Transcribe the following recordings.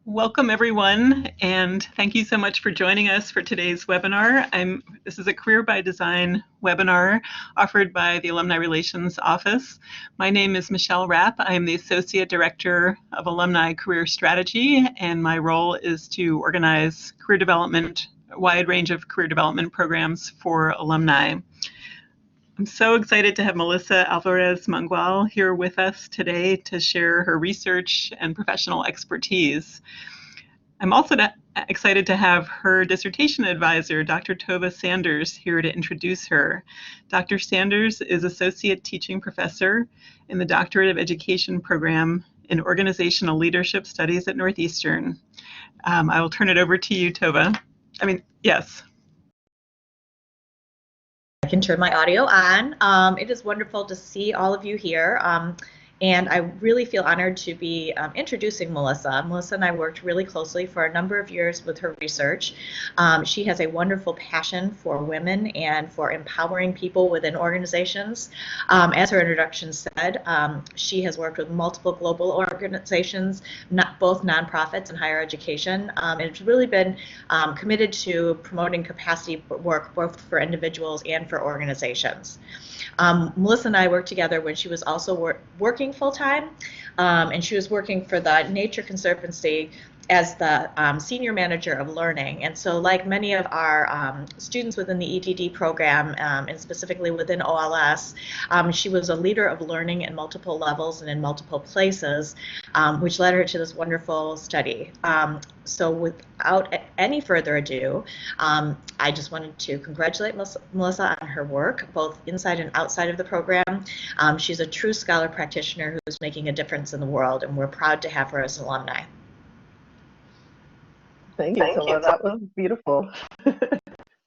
Welcome everyone, and thank you so much for joining us for today's webinar. This is a Career by Design webinar offered by the Alumni Relations Office. My name is Michelle Rapp. I am the Associate Director of Alumni Career Strategy, and my role is to organize career development, a wide range of career development programs for alumni. I'm so excited to have Melissa Alvarez Mangual here with us today to share her research and professional expertise. I'm also excited to have her dissertation advisor, Dr. Tova Sanders, here to introduce her. Dr. Sanders is Associate Teaching Professor in the Doctorate of Education program in Organizational Leadership Studies at Northeastern. I will turn it over to you, Tova. Yes. I can turn my audio on. It is wonderful to see all of you here. And I really feel honored to be introducing Melissa. Melissa and I worked really closely for a number of years with her research. She has a wonderful passion for women and for empowering people within organizations. As her introduction said, she has worked with multiple global organizations, both nonprofits and higher education. And it's really been committed to promoting capacity work both for individuals and for organizations. Melissa and I worked together when she was also working full-time, and she was working for the Nature Conservancy as the senior manager of learning. And so like many of our students within the EDD program, and specifically within OLS, she was a leader of learning at multiple levels and in multiple places, which led her to this wonderful study. So without any further ado, I just wanted to congratulate Melissa on her work, both inside and outside of the program. She's a true scholar practitioner who's making a difference in the world, and we're proud to have her as an alumni. Thank you, Tova. That was beautiful.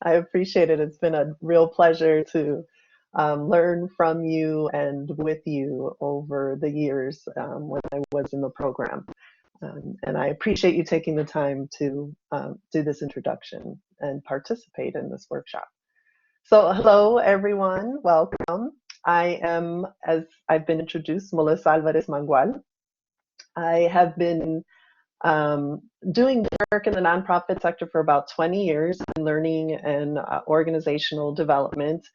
I appreciate it. It's been a real pleasure to learn from you and with you over the years when I was in the program. And I appreciate you taking the time to do this introduction and participate in this workshop. So hello, everyone. Welcome. I am, as I've been introduced, Melissa Alvarez Mangual. I have been doing work in the nonprofit sector for about 20 years in learning and organizational development.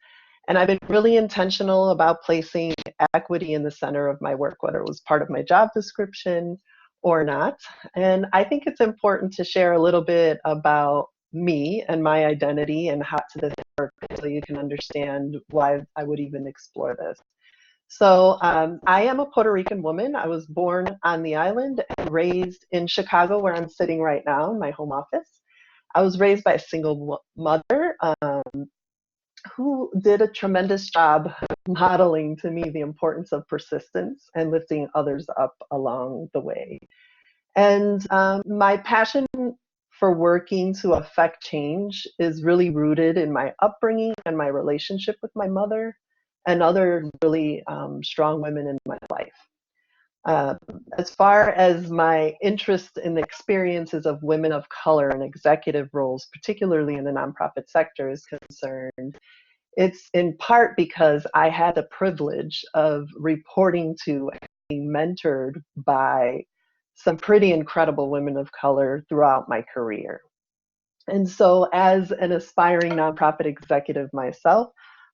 And I've been really intentional about placing equity in the center of my work, whether it was part of my job description or not. And I think it's important to share a little bit about me and my identity and how to this work so you can understand why I would even explore this. So I am a Puerto Rican woman. I was born on the island and raised in Chicago, where I'm sitting right now in my home office. I was raised by a single mother who did a tremendous job modeling to me the importance of persistence and lifting others up along the way. And my passion for working to affect change is really rooted in my upbringing and my relationship with my mother and other really strong women in my life. As far as my interest in the experiences of women of color in executive roles, particularly in the nonprofit sector, is concerned, it's in part because I had the privilege of reporting to and being mentored by some pretty incredible women of color throughout my career. And so as an aspiring nonprofit executive myself,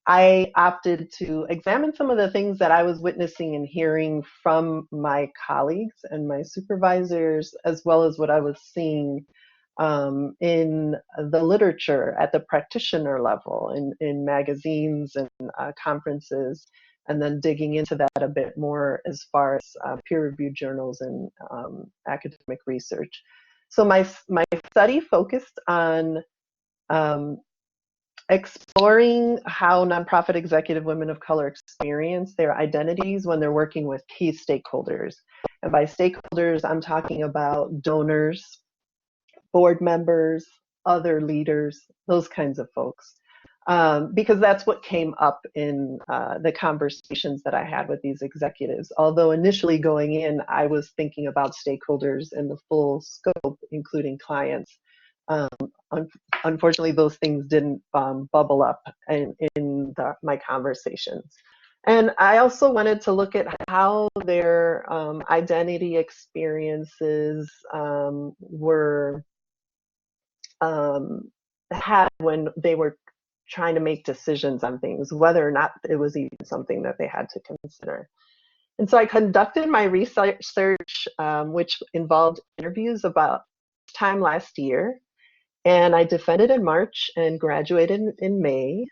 I opted to examine some of the things that I was witnessing and hearing from my colleagues and my supervisors, as well as what I was seeing in the literature at the practitioner level, in magazines and conferences, and then digging into that a bit more as far as peer-reviewed journals and academic research. So my study focused on exploring how nonprofit executive women of color experience their identities when they're working with key stakeholders. And by stakeholders, I'm talking about donors, board members, other leaders, those kinds of folks. Because that's what came up in the conversations that I had with these executives. Although initially going in, I was thinking about stakeholders in the full scope, including clients. Unfortunately, those things didn't bubble up in my conversations. And I also wanted to look at how their identity experiences were had when they were trying to make decisions on things, whether or not it was even something that they had to consider. And so I conducted my research, which involved interviews about this time last year. And I defended in March and graduated in May,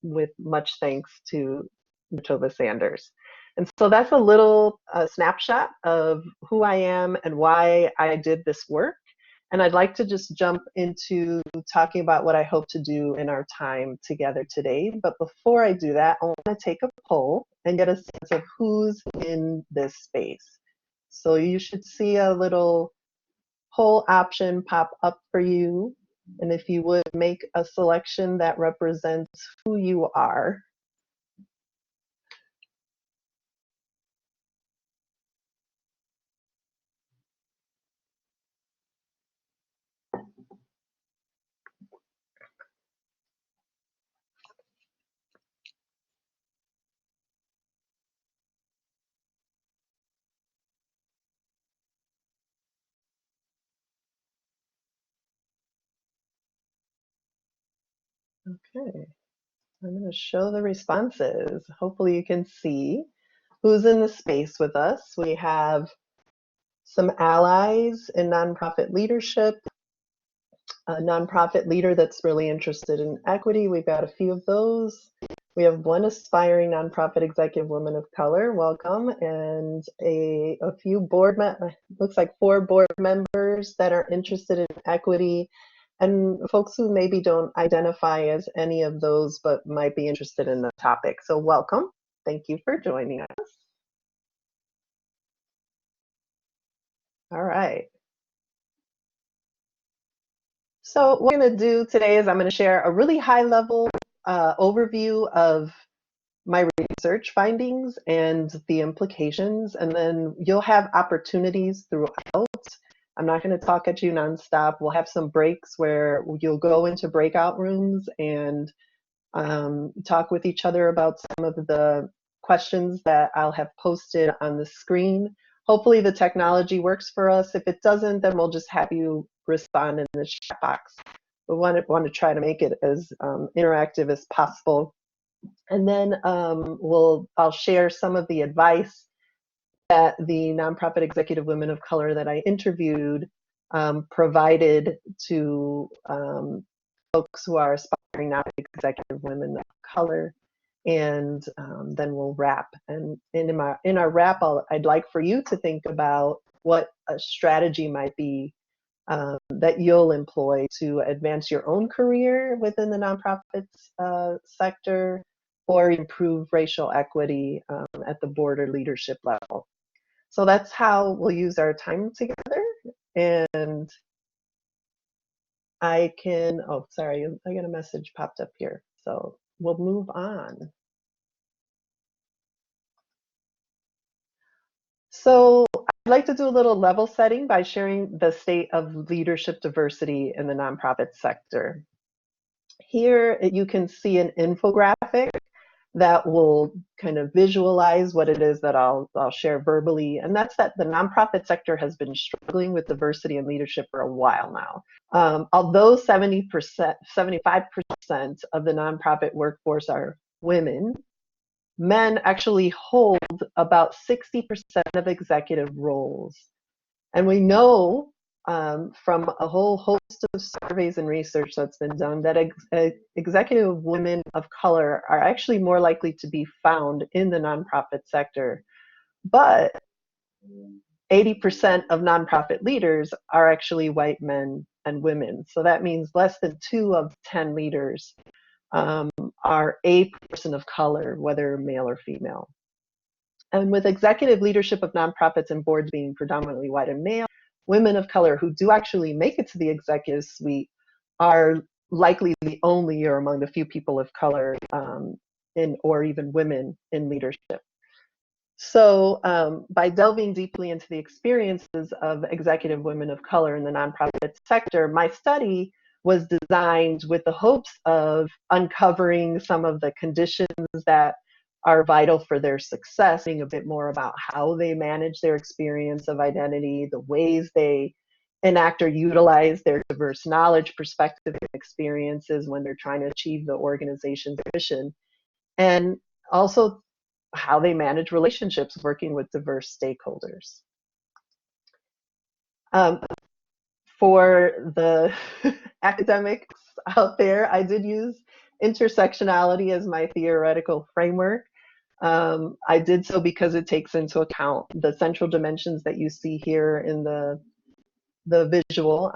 with much thanks to Tova Sanders. And so that's a little snapshot of who I am and why I did this work. And I'd like to just jump into talking about what I hope to do in our time together today. But before I do that, I want to take a poll and get a sense of who's in this space. So you should see a little poll option pop up for you. And if you would make a selection that represents who you are. Okay, I'm going to show the responses. Hopefully you can see who's in the space with us. We have some allies in nonprofit leadership, a nonprofit leader that's really interested in equity. We've got a few of those. We have one aspiring nonprofit executive woman of color, welcome, and a few looks like 4 board members that are interested in equity, and folks who maybe don't identify as any of those but might be interested in the topic. So welcome. Thank you for joining us. All right. So what I'm going to do today is I'm going to share a really high-level overview of my research findings and the implications, and then you'll have opportunities throughout. I'm not going to talk at you nonstop. We'll have some breaks where you'll go into breakout rooms and talk with each other about some of the questions that I'll have posted on the screen. Hopefully the technology works for us. If it doesn't, then we'll just have you respond in the chat box. We want to try to make it as interactive as possible. And then I'll share some of the advice that the nonprofit executive women of color that I interviewed provided to folks who are aspiring non-executive women of color, and then we'll wrap. And in our wrap, I'd like for you to think about what a strategy might be that you'll employ to advance your own career within the nonprofits sector, or improve racial equity at the board or leadership level. So that's how we'll use our time together. And I can, oh, sorry, I got a message popped up here. So we'll move on. So I'd like to do a little level setting by sharing the state of leadership diversity in the nonprofit sector. Here you can see an infographic that will kind of visualize what it is that I'll share verbally. And that's that the nonprofit sector has been struggling with diversity and leadership for a while now. Although 75% of the nonprofit workforce are women, men actually hold about 60% of executive roles. And we know from a whole host of surveys and research that's been done that executive women of color are actually more likely to be found in the nonprofit sector. But 80% of nonprofit leaders are actually white men and women. So that means less than 2 of 10 leaders are a person of color, whether male or female. And with executive leadership of nonprofits and boards being predominantly white and male, women of color who do actually make it to the executive suite are likely the only or among the few people of color or even women in leadership. So by delving deeply into the experiences of executive women of color in the nonprofit sector, my study was designed with the hopes of uncovering some of the conditions that are vital for their success, being a bit more about how they manage their experience of identity, the ways they enact or utilize their diverse knowledge, perspective, and experiences when they're trying to achieve the organization's mission, and also how they manage relationships working with diverse stakeholders. For the academics out there, I did use intersectionality as my theoretical framework. I did so because it takes into account the central dimensions that you see here in the visual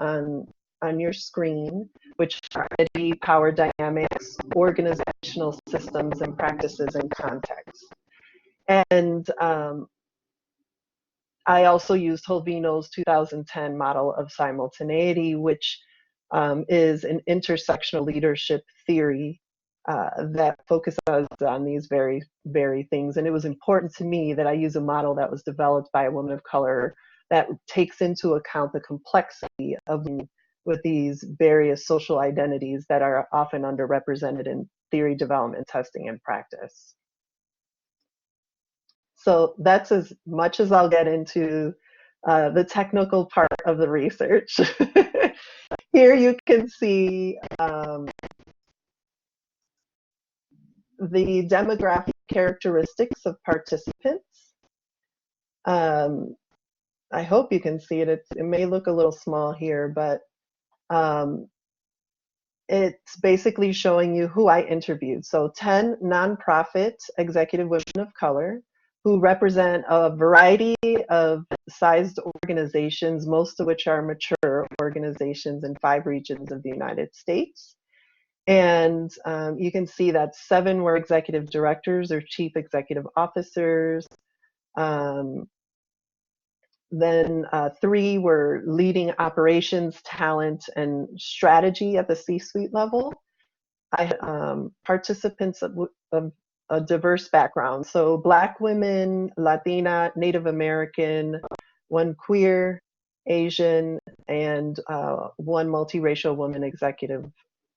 on your screen, which are identity, power dynamics, organizational systems, and practices and contexts. And I also used Holvino's 2010 model of simultaneity, which is an intersectional leadership theory that focuses on these very things. And it was important to me that I use a model that was developed by a woman of color that takes into account the complexity of with these various social identities that are often underrepresented in theory development, testing, and practice. So that's as much as I'll get into the technical part of the research. Here you can see the demographic characteristics of participants. I hope you can see it. It may look a little small here, but it's basically showing you who I interviewed. So 10 nonprofit executive women of color who represent a variety of sized organizations, most of which are mature organizations in 5 regions of the United States. And you can see that 7 were executive directors or chief executive officers. Then 3 were leading operations, talent, and strategy at the C-suite level. I had participants of a diverse background. So Black women, Latina, Native American, 1 queer, Asian, and 1 multiracial woman executive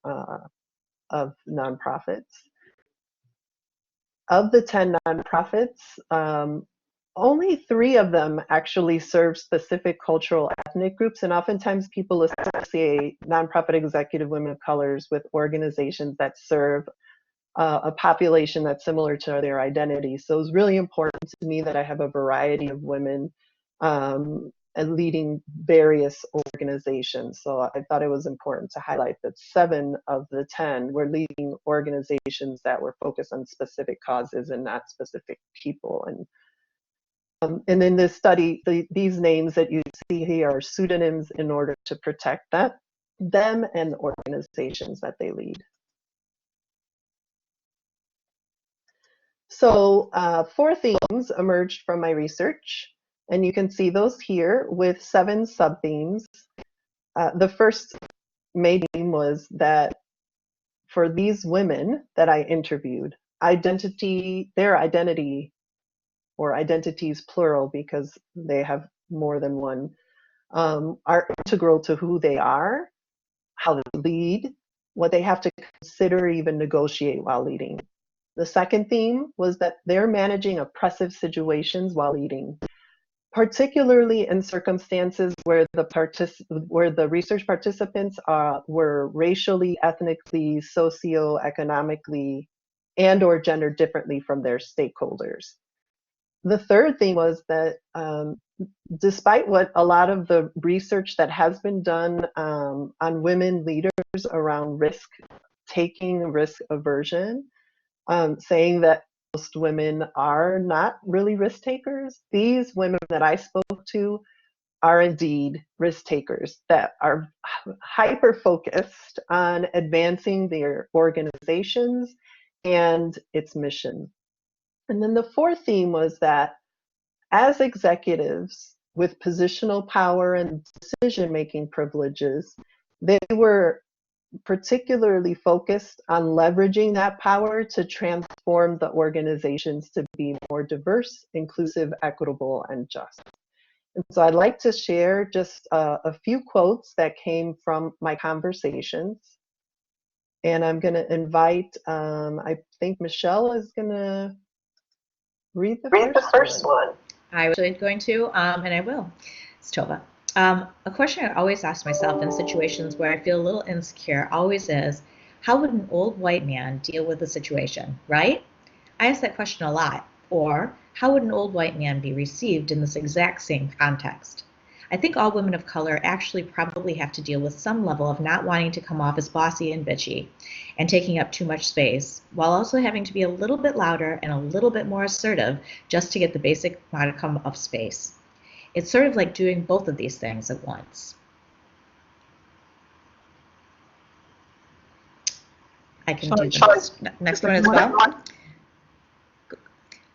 of nonprofits. Of the 10 nonprofits, only 3 of them actually serve specific cultural ethnic groups, and oftentimes people associate nonprofit executive women of colors with organizations that serve a population that's similar to their identity. So it's really important to me that I have a variety of women and leading various organizations. So I thought it was important to highlight that 7 of the 10 were leading organizations that were focused on specific causes and not specific people. And in this study, these names that you see here are pseudonyms in order to protect them and the organizations that they lead. So 4 themes emerged from my research, and you can see those here with 7 sub-themes. The first main theme was that for these women that I interviewed, their identity, or identities plural because they have more than one, are integral to who they are, how they lead, what they have to consider, even negotiate while leading. The second theme was that they're managing oppressive situations while leading, particularly in circumstances where the research participants were racially, ethnically, socioeconomically, and or gendered differently from their stakeholders. The third thing was that despite what a lot of the research that has been done on women leaders around risk taking, risk aversion, saying that most women are not really risk takers, these women that I spoke to are indeed risk takers that are hyper focused on advancing their organizations and its mission. And then the fourth theme was that as executives with positional power and decision-making privileges, they were particularly focused on leveraging that power to transform the organizations to be more diverse, inclusive, equitable, and just. And so I'd like to share just a few quotes that came from my conversations. And I'm going to invite, I think Michelle is going to Read the Read the first first one. one. I was going to, and I will. It's Tova. A question I always ask myself in situations where I feel a little insecure always is, how would an old white man deal with the situation, right? I ask that question a lot. Or, how would an old white man be received in this exact same context? I think all women of color actually probably have to deal with some level of not wanting to come off as bossy and bitchy and taking up too much space, while also having to be a little bit louder and a little bit more assertive just to get the basic modicum of space. It's sort of like doing both of these things at once. I can do the next one as well.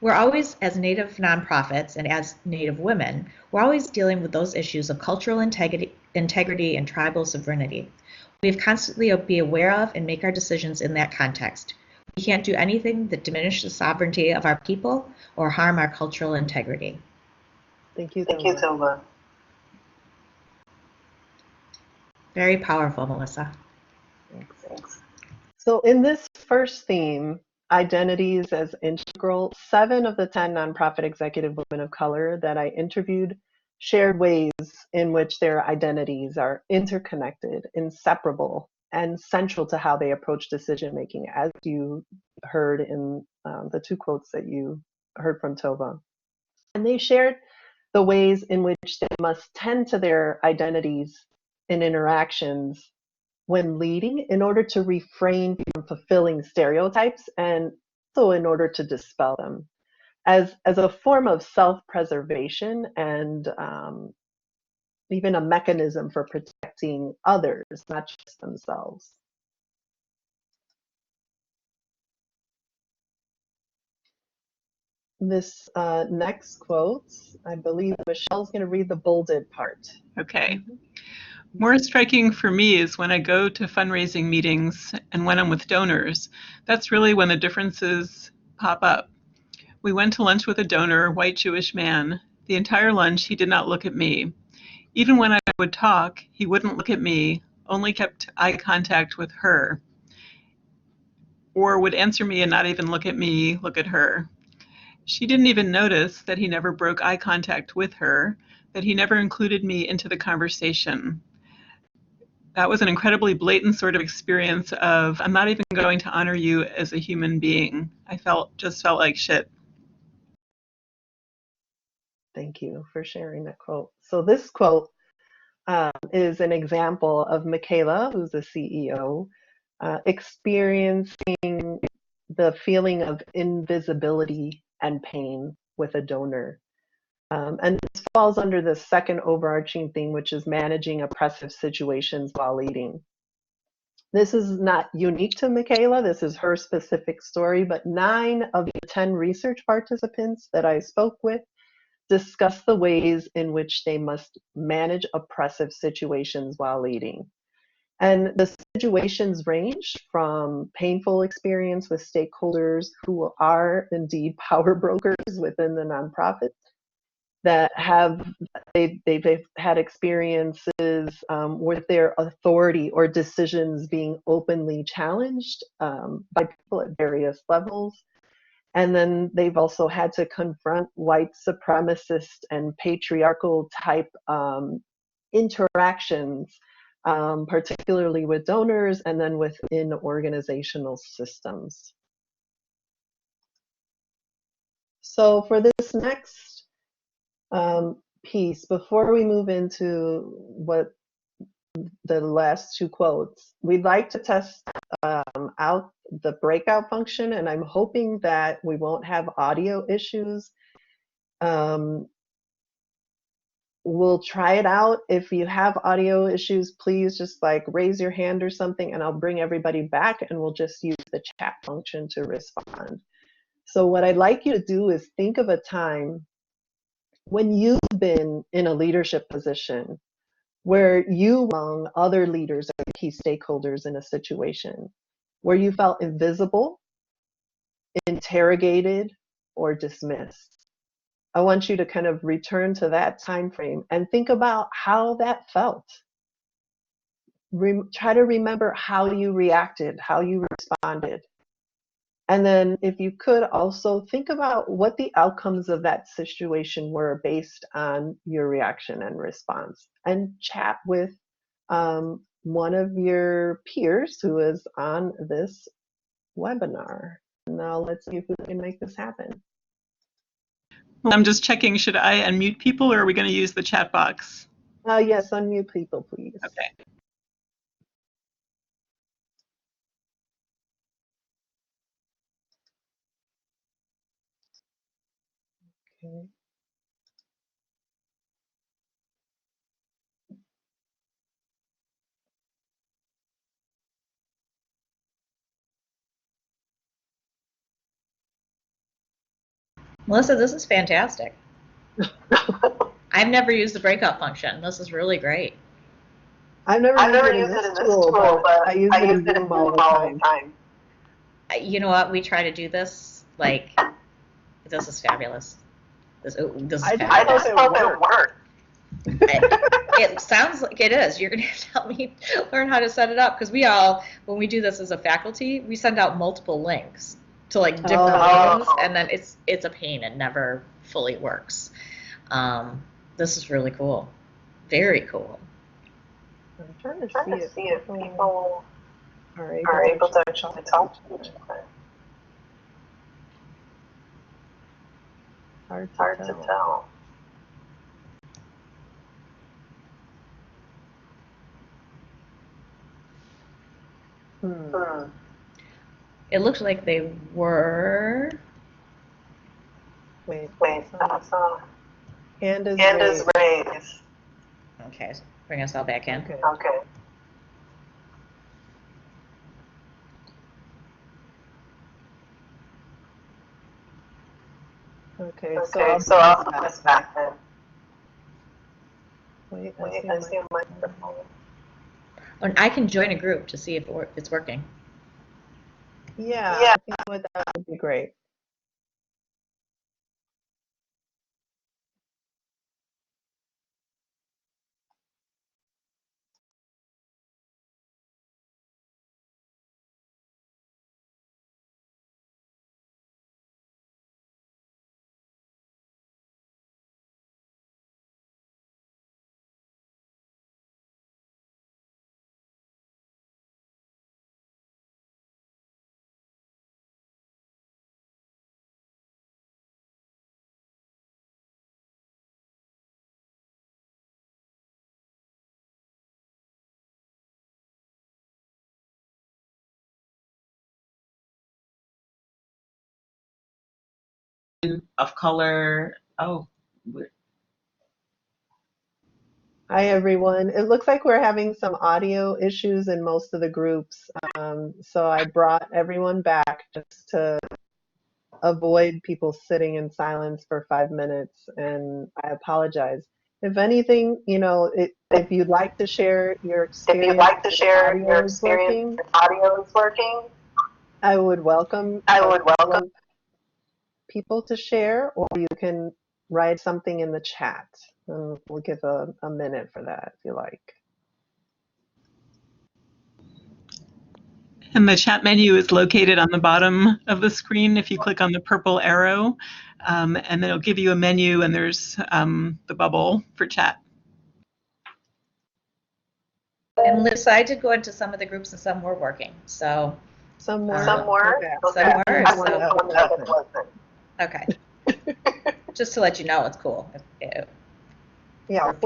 We're always, as Native nonprofits and as Native women, we're always dealing with those issues of cultural integrity and tribal sovereignty. We have constantly to be aware of and make our decisions in that context. We can't do anything that diminishes the sovereignty of our people or harm our cultural integrity. Thank you, Thank you, Tova. Tova. Very powerful, Melissa. Thanks. So in this first theme, identities as integral, 7 of the 10 nonprofit executive women of color that I interviewed shared ways in which their identities are interconnected, inseparable, and central to how they approach decision making, as you heard in the 2 quotes that you heard from Tova. And they shared the ways in which they must tend to their identities and interactions when leading in order to refrain from fulfilling stereotypes and also in order to dispel them as a form of self-preservation and even a mechanism for protecting others, not just themselves. This next quote, I believe Michelle's going to read the bolded part. Okay. More striking for me is when I go to fundraising meetings and when I'm with donors. That's really when the differences pop up. We went to lunch with a donor, a white Jewish man. The entire lunch, he did not look at me. Even when I would talk, he wouldn't look at me, only kept eye contact with her, or would answer me and not even look at me, look at her. She didn't even notice that he never broke eye contact with her, that he never included me into the conversation. That was an incredibly blatant sort of experience of, I'm not even going to honor you as a human being. I just felt like shit. Thank you for sharing that quote. So this quote is an example of Michaela, who's the CEO, experiencing the feeling of invisibility and pain with a donor. And this falls under the second overarching theme, which is managing oppressive situations while leading. This is not unique to Michaela. This is her specific story, but 9 of the 10 research participants that I spoke with discuss the ways in which they must manage oppressive situations while leading. And the situations range from painful experience with stakeholders who are indeed power brokers within the nonprofit that they've had experiences with their authority or decisions being openly challenged by people at various levels. And then they've also had to confront white supremacist and patriarchal type interactions, particularly with donors and then within organizational systems. So for this next piece, before we move into what the last 2 quotes, we'd like to test out the breakout function, and I'm hoping that we won't have audio issues. We'll try it out. If you have audio issues, please just like raise your hand or something, and I'll bring everybody back, and we'll just use the chat function to respond. So what I'd like you to do is think of a time when you've been in a leadership position where you, among other leaders or key stakeholders in a situation, where you felt invisible, interrogated, or dismissed. I want you to kind of return to that time frame and think about how that felt. Try to remember how you reacted, how you responded. And then if you could also think about what the outcomes of that situation were based on your reaction and response, and chat with one of your peers who is on this webinar. Now let's see if we can make this happen. Well, I'm just checking, should I unmute people or are we going to use the chat box? Yes, unmute people, please. Okay. Okay. Melissa, this is fantastic. I've never used the breakout function. This is really great. I've never used it in this tool, but I use it in Zoom all the time. You know what? We try to do this. Like, this is fabulous. This is fabulous. I just hope it worked. It sounds like it is. You're going to have to help me learn how to set it up, because when we do this as a faculty, we send out multiple links to like different rooms, and then it's a pain. It never fully works. This is really cool. Very cool. I'm trying to see if people are able to actually talk to each other. Hard to tell. It looks like they were. Wait, I saw hand is raised. Okay, bring us all back in. Okay. Okay, so I'll put this back then. Wait, I see a microphone. And I can join a group to see if it's working. Yeah, I think that would be great. Of color. Oh. Hi, everyone. It looks like we're having some audio issues in most of the groups. So I brought everyone back just to avoid people sitting in silence for 5 minutes, and I apologize. If anything, if you'd like to share your experience, audio is working, I would welcome people to share, or you can write something in the chat, and we'll give a minute for that if you like. And the chat menu is located on the bottom of the screen if you click on the purple arrow, and then it'll give you a menu, and there's the bubble for chat. And Lisa, I did go into some of the groups and some were working. So some were. Okay. Just to let you know, it's cool. Yeah. Yeah. If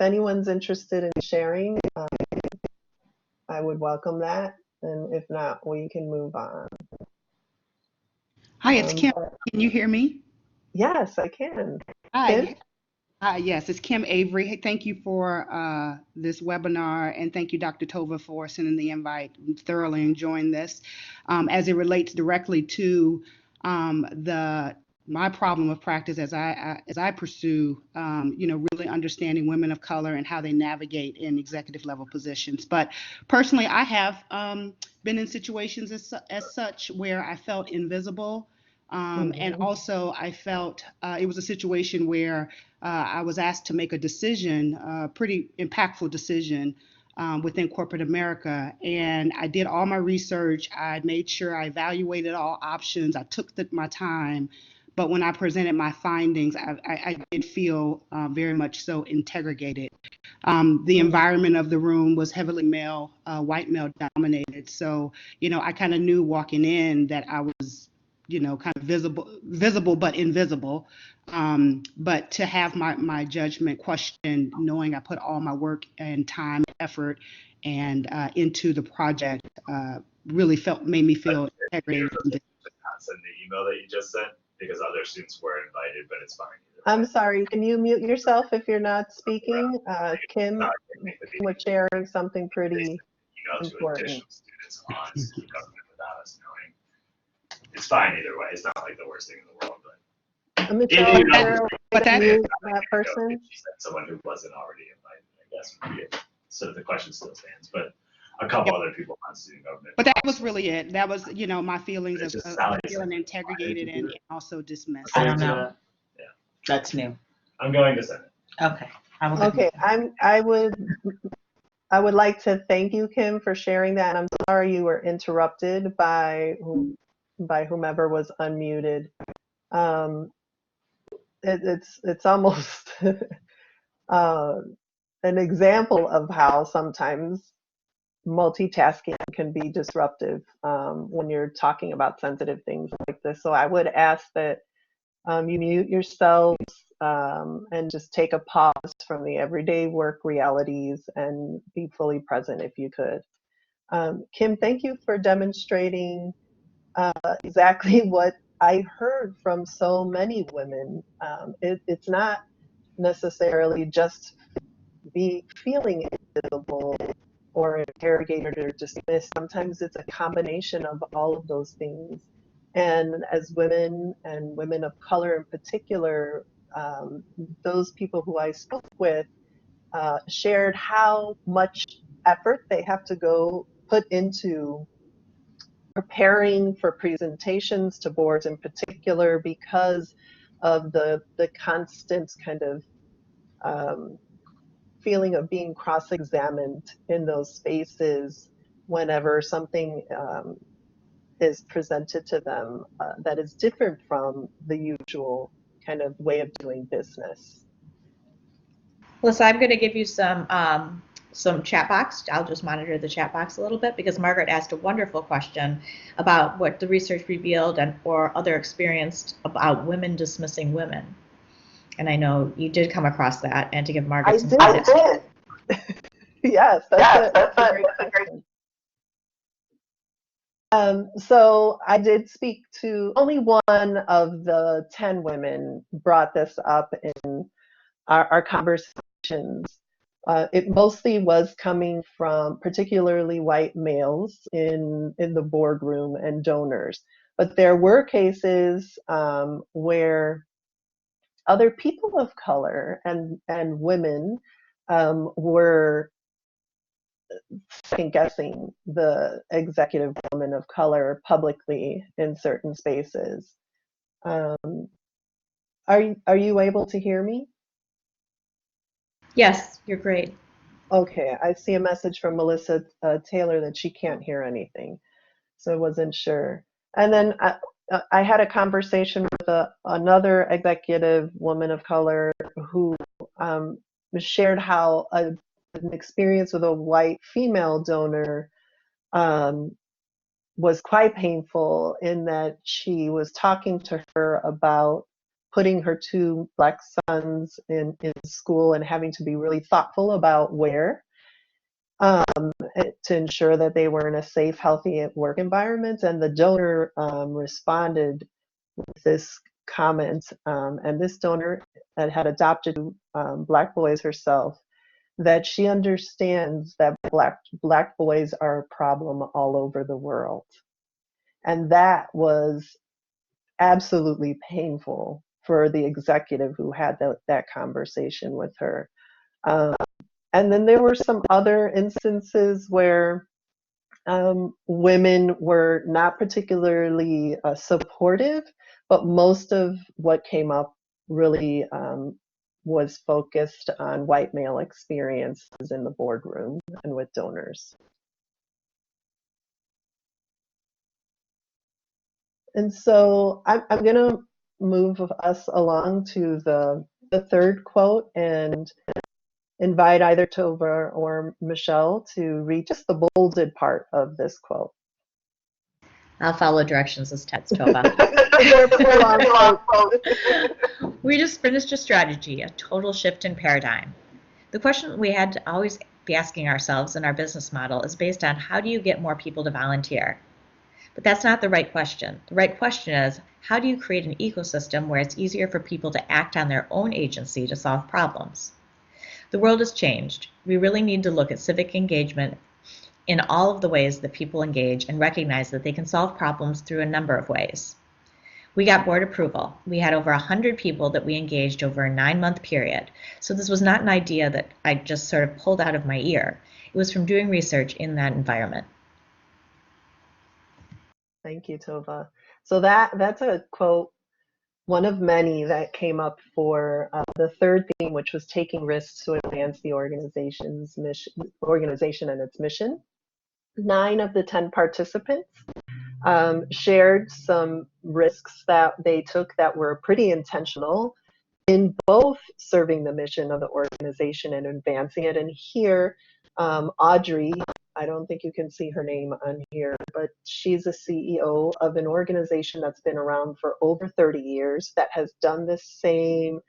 anyone's interested in sharing, I would welcome that, and if not, we can move on. Hi, it's Kim. Can you hear me? Yes, I can. Hi. Yes, it's Kim Avery. Hey, thank you for this webinar, and thank you, Dr. Tova, for sending the invite. I'm thoroughly enjoying this. As it relates directly to my problem of practice as I pursue, really understanding women of color and how they navigate in executive level positions. But personally, I have been in situations as such where I felt invisible. And also, I felt it was a situation where I was asked to make a decision, a pretty impactful decision within corporate America. And I did all my research. I made sure I evaluated all options. I took my time. But when I presented my findings, I did feel very much so interrogated. The environment of the room was heavily male, white male dominated. So, I kind of knew walking in that I was, kind of visible but invisible. But to have my judgment questioned, knowing I put all my work and time, effort, and into the project, really made me feel integrated. Not send the email that you just sent because other students were invited, but it's fine. I'm sorry, can you mute yourself if you're not speaking? Kim was sharing something pretty Email to important. additional students on student government without us knowing. It's fine either way. It's not like the worst thing in the world, but Michelle, you know, you're that- mute that person. She said someone who wasn't already invited, I guess, would be it. So the question still stands, but a couple other people on student government. But that was really it. That was, my feelings It's of just sounding feeling like- interrogated and also dismissed. I don't know. That's new. I'm going to send it. Okay. I'm good. Okay, I would like to thank you, Kim, for sharing that. And I'm sorry you were interrupted by whomever was unmuted. It's almost an example of how sometimes multitasking can be disruptive when you're talking about sensitive things like this. So I would ask that you mute yourselves and just take a pause from the everyday work realities and be fully present if you could. Kim, thank you for demonstrating exactly what I heard from so many women. It's not necessarily just feeling invisible or interrogated or dismissed. Sometimes it's a combination of all of those things. And as women and women of color in particular, those people who I spoke with shared how much effort they have to put into preparing for presentations to boards in particular because of the constant kind of feeling of being cross-examined in those spaces whenever something is presented to them that is different from the usual kind of way of doing business. Melissa, I'm going to give you some chat box. I'll just monitor the chat box a little bit because Margaret asked a wonderful question about what the research revealed or other experienced about women dismissing women. And I know you did come across that, and to give Margaret some credit. I did. Yes, that's a great question. So I did speak to only one of the 10 women brought this up in our conversations. It mostly was coming from particularly white males in the boardroom and donors. But there were cases where other people of color and women were second guessing the executive woman of color publicly in certain spaces. Are you able to hear me? Yes, you're great. Okay, I see a message from Melissa Taylor that she can't hear anything, so I wasn't sure. And then I had a conversation with another executive woman of color who shared how an experience with a white female donor was quite painful in that she was talking to her about putting her two Black sons in school and having to be really thoughtful about where to ensure that they were in a safe, healthy work environment. And the donor responded with this comment, and this donor had adopted Black boys herself, that she understands that black boys are a problem all over the world. And that was absolutely painful for the executive who had that conversation with her. And then there were some other instances where women were not particularly supportive, but most of what came up really was focused on white male experiences in the boardroom and with donors. And so I'm going to move us along to the third quote and invite either Tova or Michelle to read just the bolded part of this quote. I'll follow directions as Tova. We just finished a strategy, a total shift in paradigm. The question we had to always be asking ourselves in our business model is based on how do you get more people to volunteer? But that's not the right question. The right question is, how do you create an ecosystem where it's easier for people to act on their own agency to solve problems? The world has changed. We really need to look at civic engagement in all of the ways that people engage and recognize that they can solve problems through a number of ways. We got board approval. We had over 100 people that we engaged over a 9-month period. So this was not an idea that I just sort of pulled out of my ear. It was from doing research in that environment. Thank you, Tova. So that's a quote, one of many that came up for the third theme, which was taking risks to advance the organization and its mission. 9 of the 10 participants shared some risks that they took that were pretty intentional in both serving the mission of the organization and advancing it. And here, Audrey, I don't think you can see her name on here, but she's a CEO of an organization that's been around for over 30 years that has done the same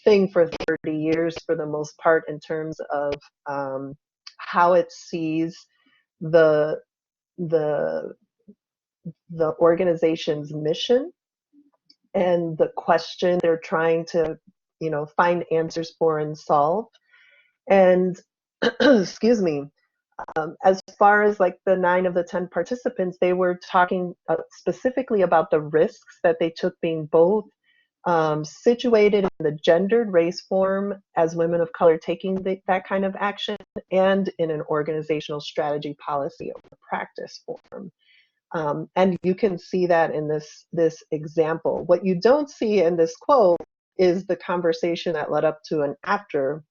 thing for 30 years for the most part in terms of how it sees the organization's mission and the question they're trying to, find answers for and solve. And excuse me, as far as like the 9 of the 10 participants, they were talking specifically about the risks that they took being both situated in the gendered race form as women of color taking that kind of action and in an organizational strategy, policy, or practice form. And you can see that in this example. What you don't see in this quote is the conversation that led up to and after,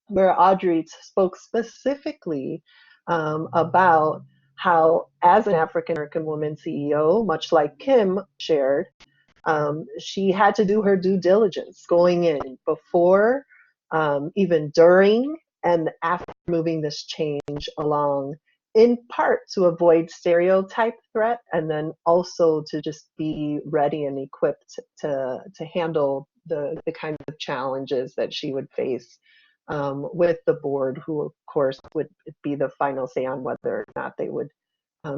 where Audrey spoke specifically about how, as an African American woman CEO, much like Kim shared, she had to do her due diligence going in before, even during, and after moving this change along, in part to avoid stereotype threat, and then also to just be ready and equipped to handle the kind of challenges that she would face with the board, who of course would be the final say on whether or not they would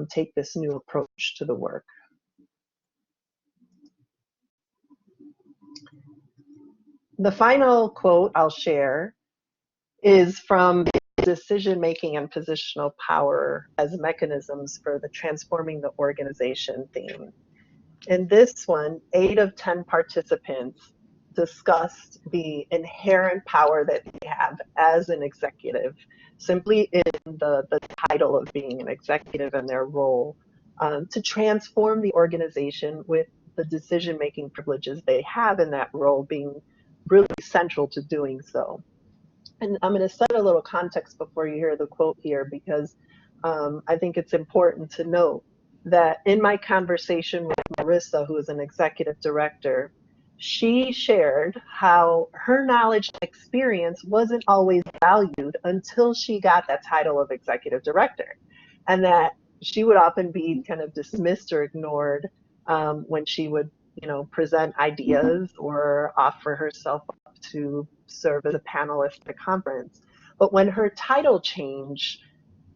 take this new approach to the work. The final quote I'll share is from Decision Making and Positional Power as Mechanisms for the Transforming the Organization theme. In this one, 8 of 10 participants discussed the inherent power that they have as an executive, simply in the title of being an executive and their role, to transform the organization, with the decision-making privileges they have in that role being really central to doing so. And I'm going to set a little context before you hear the quote here, because I think it's important to note that in my conversation with Marissa, who is an executive director, she shared how her knowledge and experience wasn't always valued until she got that title of executive director, and that she would often be kind of dismissed or ignored when she would, present ideas or offer herself up to serve as a panelist at a conference. But when her title changed,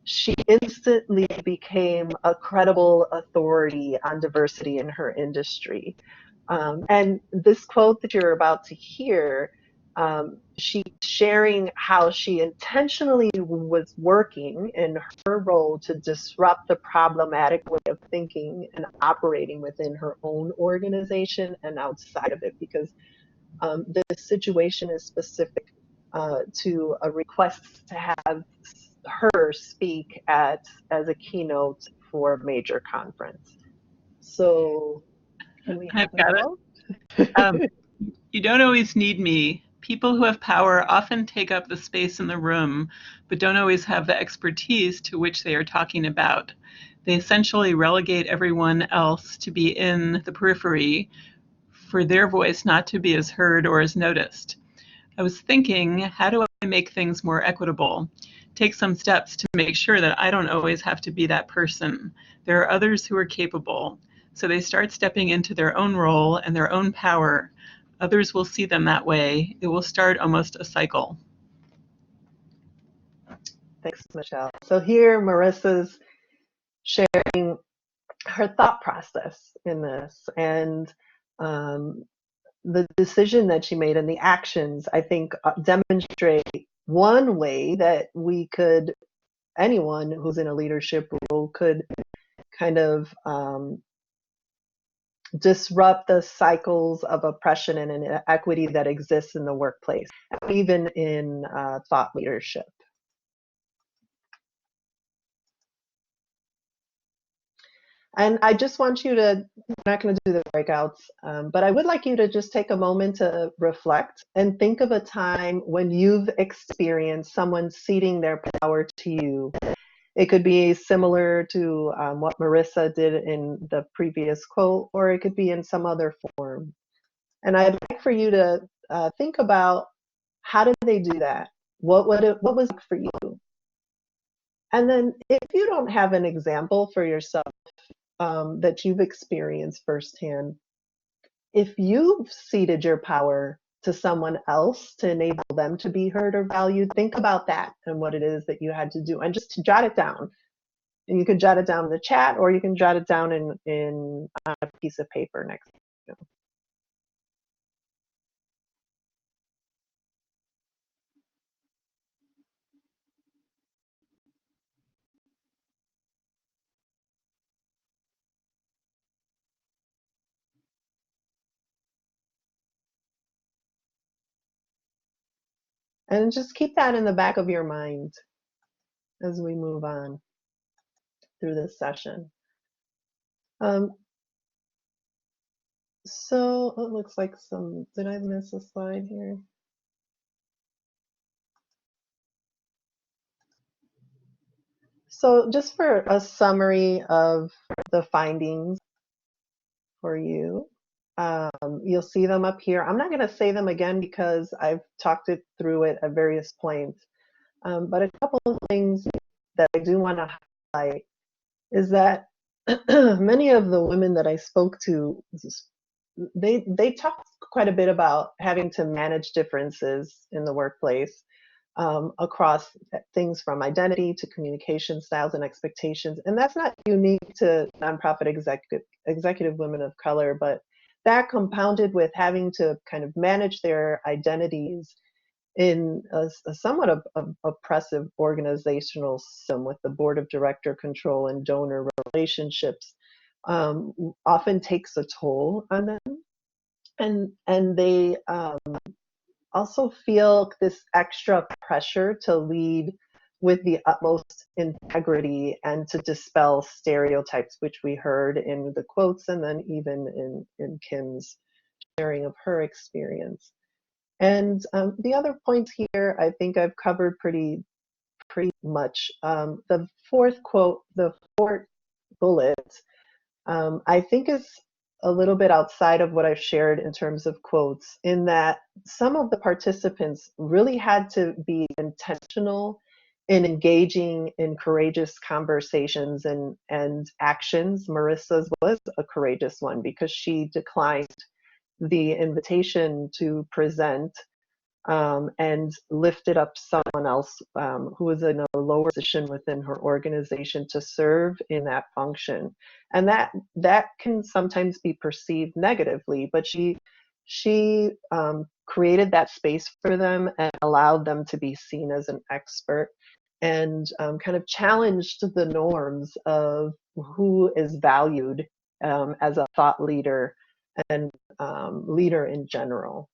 she instantly became a credible authority on diversity in her industry. And this quote that you're about to hear, she's sharing how she intentionally was working in her role to disrupt the problematic way of thinking and operating within her own organization and outside of it, because this situation is specific to a request to have her speak as a keynote for a major conference. So can we have I've got it. Um, you don't always need me. People who have power often take up the space in the room, but don't always have the expertise to which they are talking about. They essentially relegate everyone else to be in the periphery, for their voice not to be as heard or as noticed. I was thinking, how do I make things more equitable? Take some steps to make sure that I don't always have to be that person. There are others who are capable. So they start stepping into their own role and their own power. Others will see them that way. It will start almost a cycle. Thanks, Michelle. So here, Marissa's sharing her thought process in this, and the decision that she made and the actions, I think, demonstrate one way that we could, anyone who's in a leadership role could kind of disrupt the cycles of oppression and inequity that exists in the workplace, even in thought leadership. And I just want you to, we're not going to do the breakouts, but I would like you to just take a moment to reflect and think of a time when you've experienced someone ceding their power to you. It could be similar to what Marissa did in the previous quote, or it could be in some other form. And I'd like for you to think about, how did they do that? What was it for you? And then if you don't have an example for yourself that you've experienced firsthand, if you've ceded your power to someone else to enable them to be heard or valued, think about that and what it is that you had to do, and just jot it down. And you can jot it down in the chat, or you can jot it down in on a piece of paper next to you. And just keep that in the back of your mind as we move on through this session. So it looks like did I miss a slide here? So just for a summary of the findings for you, you'll see them up here. I'm not going to say them again because I've talked it through it at various points. But a couple of things that I do want to highlight is that many of the women that I spoke to, they talked quite a bit about having to manage differences in the workplace, across things from identity to communication styles and expectations. And that's not unique to nonprofit executive women of color, but that compounded with having to kind of manage their identities in a somewhat oppressive organizational system with the board of director control and donor relationships, often takes a toll on them. And they also feel this extra pressure to lead with the utmost integrity and to dispel stereotypes, which we heard in the quotes and then even in Kim's sharing of her experience. And the other points here, I think I've covered pretty much. The fourth quote, the fourth bullet, I think is a little bit outside of what I've shared in terms of quotes, in that some of the participants really had to be intentional in engaging in courageous conversations and actions. Marissa's was a courageous one because she declined the invitation to present, and lifted up someone else who was in a lower position within her organization to serve in that function. And that can sometimes be perceived negatively, but she created that space for them and allowed them to be seen as an expert, and kind of challenged the norms of who is valued as a thought leader and leader in general.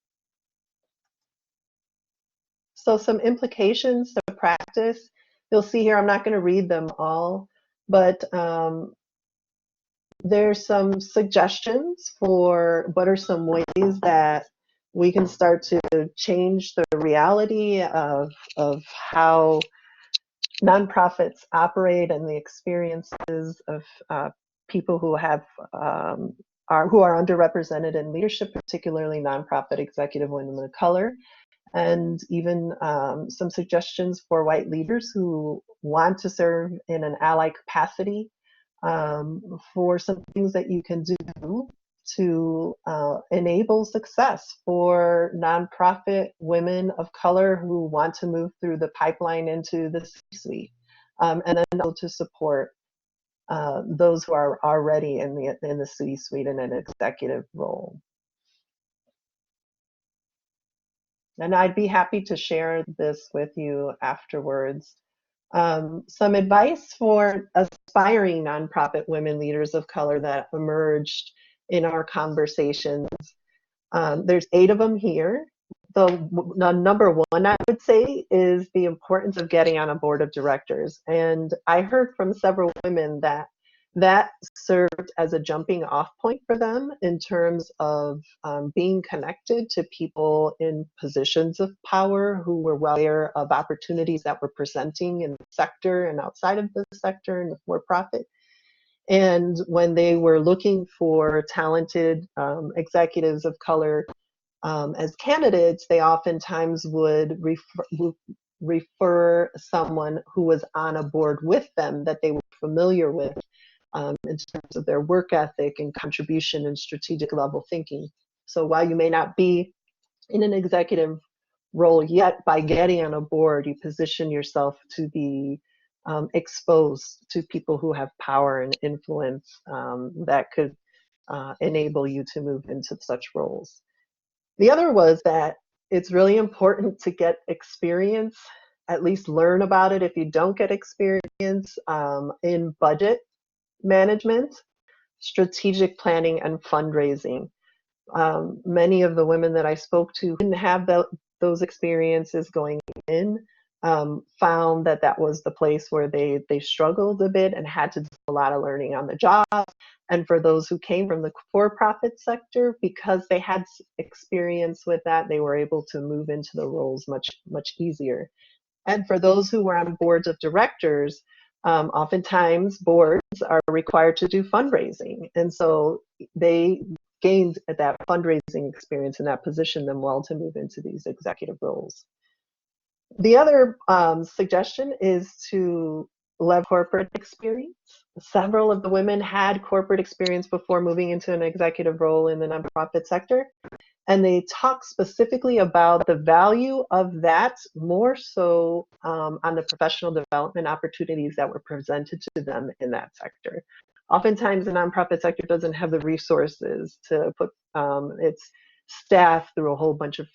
So some implications to practice. You'll see here, I'm not going to read them all, but there's some suggestions for what are some ways that we can start to change the reality of how nonprofits operate and the experiences of people who have who are underrepresented in leadership, particularly nonprofit executive women of color, and even some suggestions for white leaders who want to serve in an ally capacity, for some things that you can do to enable success for nonprofit women of color who want to move through the pipeline into the C-suite, and then also to support those who are already in the C-suite in an executive role. And I'd be happy to share this with you afterwards. Some advice for aspiring nonprofit women leaders of color that emerged in our conversations. There's 8 of them here. The number one, I would say, is the importance of getting on a board of directors. And I heard from several women that that served as a jumping off point for them in terms of being connected to people in positions of power who were well aware of opportunities that were presenting in the sector and outside of the sector and the for-profit. And when they were looking for talented executives of color as candidates, they oftentimes would refer someone who was on a board with them that they were familiar with in terms of their work ethic and contribution and strategic level thinking. So while you may not be in an executive role yet, by getting on a board, you position yourself to be exposed to people who have power and influence that could enable you to move into such roles. The other was that it's really important to get experience, at least learn about it if you don't get experience in budget management, strategic planning, and fundraising. Many of the women that I spoke to didn't have those experiences going in, found that that was the place where they struggled a bit and had to do a lot of learning on the job. And for those who came from the for-profit sector, because they had experience with that, they were able to move into the roles much easier. And for those who were on boards of directors, oftentimes boards are required to do fundraising. And so they gained that fundraising experience, and that positioned them well to move into these executive roles. The other suggestion is to leverage corporate experience. Several of the women had corporate experience before moving into an executive role in the nonprofit sector. And they talk specifically about the value of that more so on the professional development opportunities that were presented to them in that sector. Oftentimes, the nonprofit sector doesn't have the resources to put its staff through a whole bunch of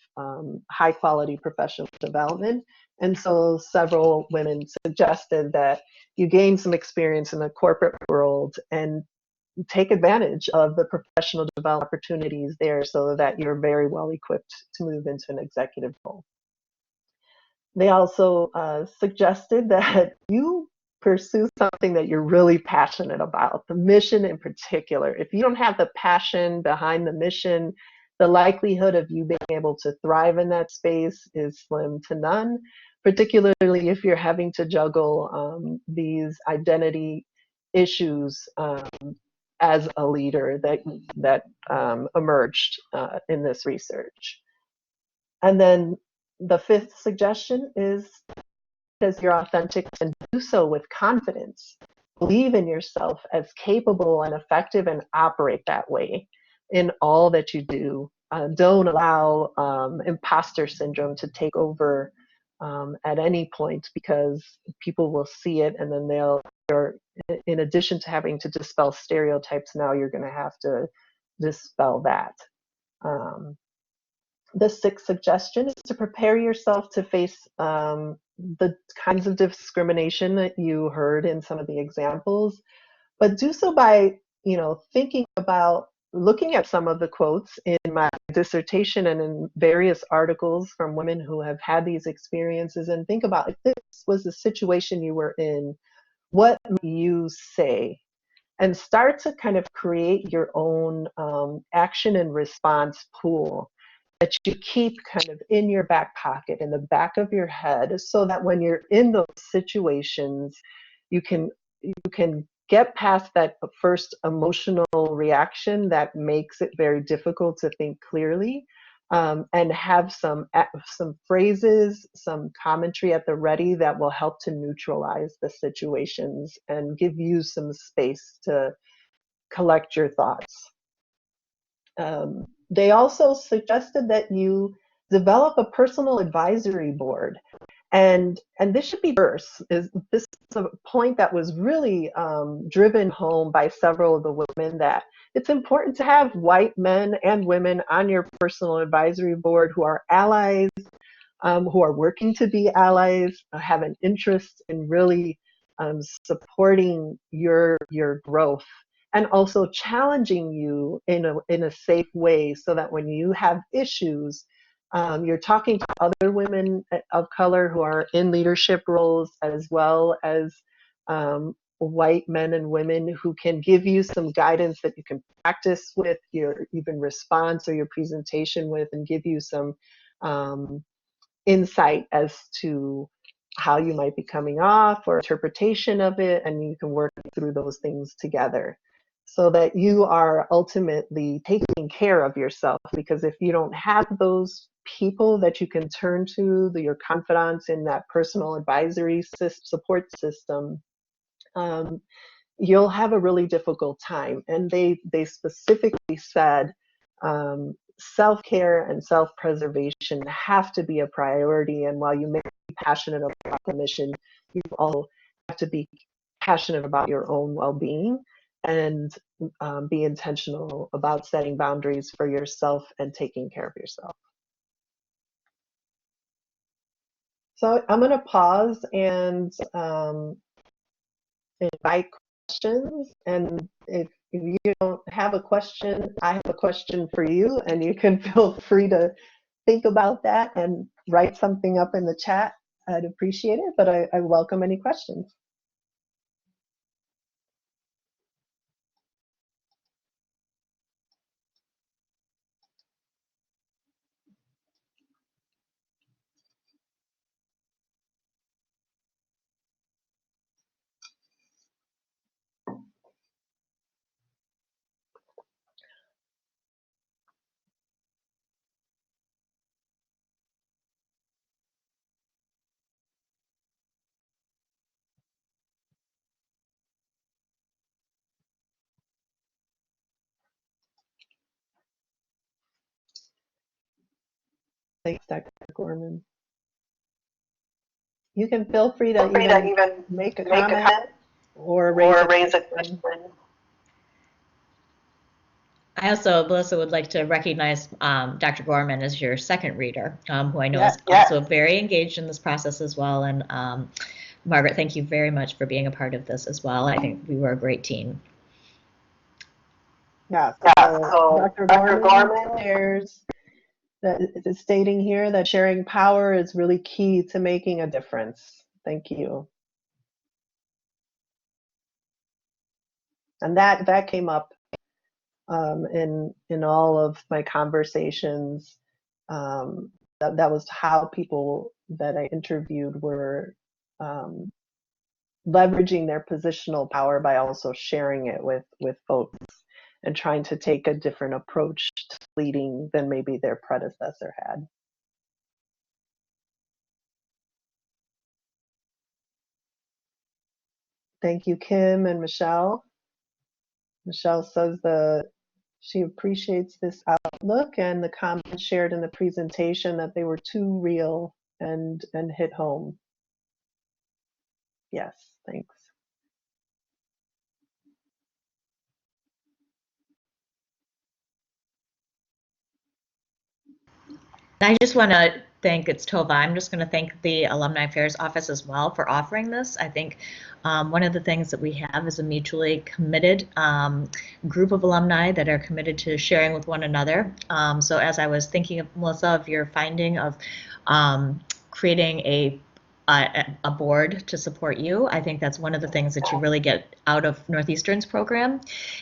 high quality professional development. And so several women suggested that you gain some experience in the corporate world and take advantage of the professional development opportunities there so that you're very well equipped to move into an executive role. They also suggested that you pursue something that you're really passionate about, the mission in particular. If you don't have the passion behind the mission, the likelihood of you being able to thrive in that space is slim to none, particularly if you're having to juggle these identity issues as a leader that emerged in this research. And then the 5th suggestion is, because you're authentic, and do so with confidence. Believe in yourself as capable and effective and operate that way in all that you do. Don't allow imposter syndrome to take over at any point, because people will see it and then you're, in addition to having to dispel stereotypes, now you're going to have to dispel that. The 6th suggestion is to prepare yourself to face the kinds of discrimination that you heard in some of the examples, but do so by, thinking about looking at some of the quotes in my dissertation and in various articles from women who have had these experiences, and think about, if this was the situation you were in, what might you say and start to kind of create your own action and response pool that you keep kind of in your back pocket, in the back of your head, so that when you're in those situations, you can get past that first emotional reaction that makes it very difficult to think clearly, and have some phrases, some commentary at the ready that will help to neutralize the situations and give you some space to collect your thoughts. They also suggested that you develop a personal advisory board. And this should be first. This is a point that was really driven home by several of the women, that it's important to have white men and women on your personal advisory board who are allies, who are working to be allies, have an interest in really supporting your growth, and also challenging you in a safe way, so that when you have issues, you're talking to other women of color who are in leadership roles, as well as white men and women who can give you some guidance that you can practice with your even response or your presentation with, and give you some insight as to how you might be coming off or interpretation of it, and you can work through those things together, so that you are ultimately taking care of yourself. Because if you don't have those people that you can turn to, your confidants in that personal advisory support system, you'll have a really difficult time. And they specifically said self-care and self-preservation have to be a priority. And while you may be passionate about the mission, you also have to be passionate about your own well-being, and be intentional about setting boundaries for yourself and taking care of yourself. So I'm going to pause and invite questions. And if you don't have a question, I have a question for you, and you can feel free to think about that and write something up in the chat. I'd appreciate it, but I welcome any questions. Thanks, Dr. Gorman. You can feel free to even make a comment or raise a question. I also, Melissa, would like to recognize Dr. Gorman as your second reader, who I know is also very engaged in this process as well. And Margaret, thank you very much for being a part of this as well. I think we were a great team. Yeah, so Dr. Gorman shares that is stating here that sharing power is really key to making a difference. Thank you. And that came up in all of my conversations. That was how people that I interviewed were leveraging their positional power by also sharing it with folks, and trying to take a different approach to leading than maybe their predecessor had. Thank you, Kim and Michelle. Michelle says she appreciates this outlook and the comments shared in the presentation, that they were too real and hit home. Yes, thanks. I just want to thank, it's Tova, I'm just going to thank the Alumni Affairs Office as well for offering this. I think one of the things that we have is a mutually committed group of alumni that are committed to sharing with one another. So as I was thinking of, Melissa, of your finding of creating a a board to support you. I think that's one of the things that you really get out of Northeastern's program.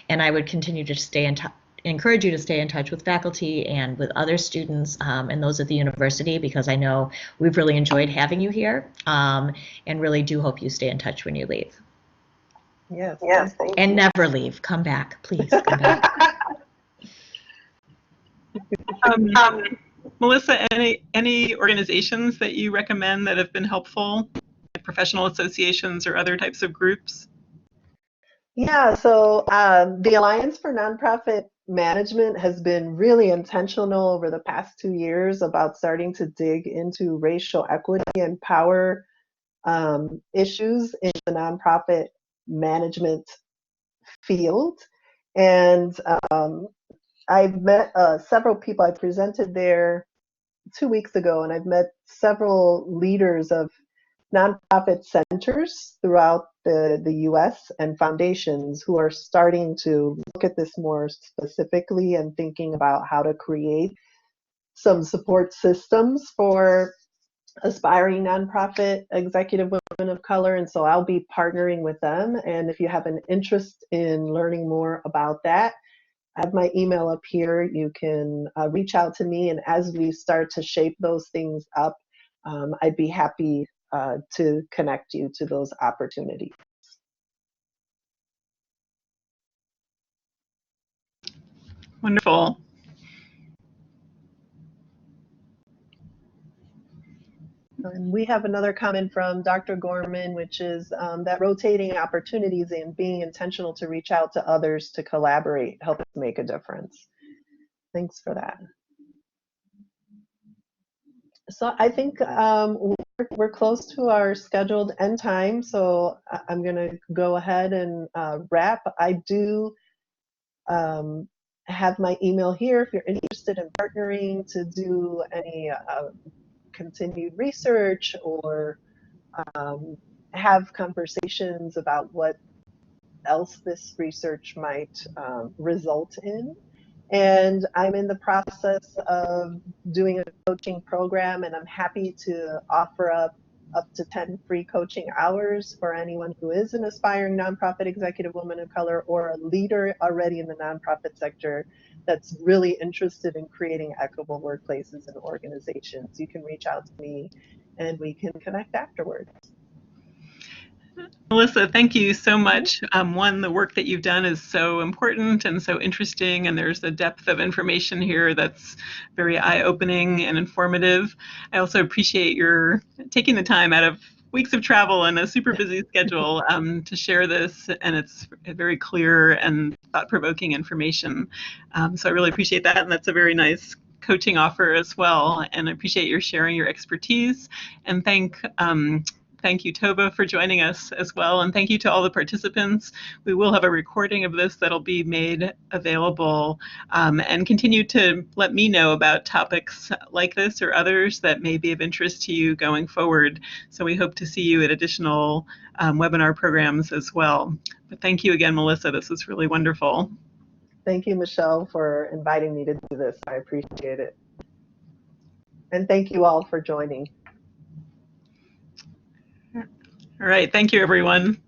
And I would continue to stay in touch, encourage you to stay in touch with faculty and with other students and those at the university, because I know we've really enjoyed having you here, and really do hope you stay in touch when you leave. Yes, thank And you. never leave. Come back, please. Come back. Melissa, any organizations that you recommend that have been helpful, like professional associations or other types of groups? Yeah, so the Alliance for Nonprofit Management has been really intentional over the past 2 years about starting to dig into racial equity and power issues in the nonprofit management field. And I've met several people. I presented there 2 weeks ago, and I've met several leaders of nonprofit centers throughout the US and foundations who are starting to look at this more specifically and thinking about how to create some support systems for aspiring nonprofit executive women of color. And so I'll be partnering with them. And if you have an interest in learning more about that, I have my email up here. You can reach out to me. And as we start to shape those things up, I'd be happy to connect you to those opportunities. Wonderful. And we have another comment from Dr. Gorman, which is that rotating opportunities and being intentional to reach out to others to collaborate help us make a difference. Thanks for that. So I think we're close to our scheduled end time, so I'm going to go ahead and wrap. I do have my email here if you're interested in partnering to do any continued research or have conversations about what else this research might result in. And I'm in the process of doing a coaching program, and I'm happy to offer up to 10 free coaching hours for anyone who is an aspiring nonprofit executive woman of color or a leader already in the nonprofit sector that's really interested in creating equitable workplaces and organizations. You can reach out to me and we can connect afterwards. Melissa, thank you so much. One, the work that you've done is so important and so interesting, and there's a depth of information here that's very eye-opening and informative. I also appreciate your taking the time out of weeks of travel and a super busy schedule to share this, and it's very clear and thought-provoking information. So I really appreciate that, and that's a very nice coaching offer as well. And I appreciate your sharing your expertise, and thank you, Tova, for joining us as well. And thank you to all the participants. We will have a recording of this that'll be made available, and continue to let me know about topics like this or others that may be of interest to you going forward. So we hope to see you at additional webinar programs as well. But thank you again, Melissa. This was really wonderful. Thank you, Michelle, for inviting me to do this. I appreciate it. And thank you all for joining. All right. Thank you, everyone.